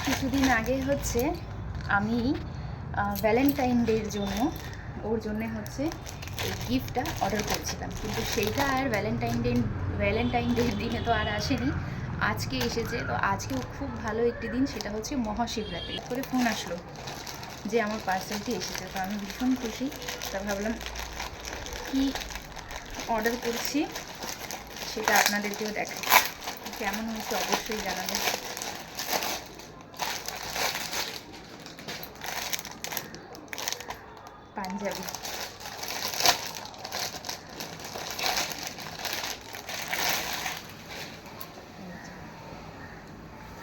কিছুদিন আগে হচ্ছে আমি ভ্যালেন্টাইন ডের জন্য ওর জন্য হচ্ছে এই গিফটটা অর্ডার করছিলাম, কিন্তু সেইটা আর ভ্যালেন্টাইন ডের দিনে তো আর আসেনি, আজকে এসেছে। তো আজকেও খুব ভালো একটি দিন, সেটা হচ্ছে মহাশিবরাত্রি। করে ফোন আসলো যে আমার পার্সেলটি এসেছে, তো আমি ভীষণ খুশি। তা ভাবলাম কি অর্ডার করছি সেটা আপনাদেরকেও দেখাই, কেমন হচ্ছে অবশ্যই জানাবেন। পাঞ্জাবি,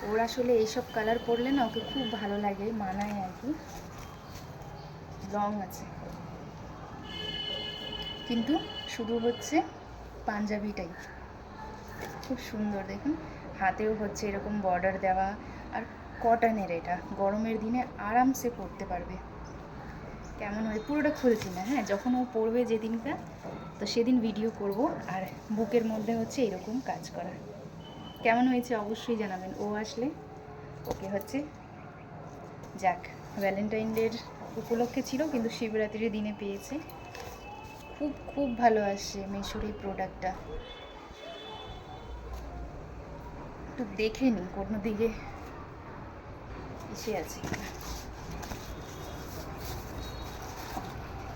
ওর আসলে এইসব কালার পরলে না ওকে খুব ভালো লাগে, মানায় আর কি। লং আছে কিন্তু শুধু হচ্ছে পাঞ্জাবিটাই খুব সুন্দর, দেখুন হাতেও হচ্ছে এরকম বর্ডার দেওয়া, আর কটনের, এটা গরমের দিনে আরামসে পরতে পারবে। কেমন হয় পুরোটা খুলছি না, হ্যাঁ, যখন ও পরবে যেদিনটা তো সেদিন ভিডিও করব। আর বুকের মধ্যে হচ্ছে এরকম কাজ করা, কেমন হয়েছে অবশ্যই জানাবেন। ও আসলে ওকে হচ্ছে, যাক, ভ্যালেন্টাইন ডের উপলক্ষে ছিল কিন্তু শিবরাত্রির দিনে পেয়েছে। খুব খুব ভালো আসছে মেশোর এই প্রোডাক্টটা। একটু দেখে নিই কোনো দিকে এসে আছে কিনা।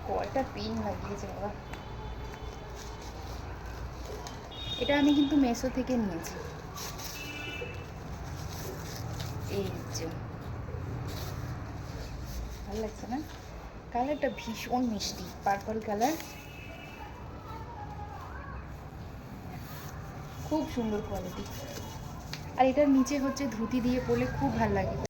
কয়টা পিন লাগিয়েছে বাবা। এটা আমি কিন্তু মেসো থেকে নিয়েছি। এই যে ভালো লাগছে না, কালারটা ভীষণ মিষ্টি, পার্পল কালার, খুব সুন্দর কোয়ালিটি। আর এটার নিচে হচ্ছে ধুতি দিয়ে পরলে খুব ভালো লাগে।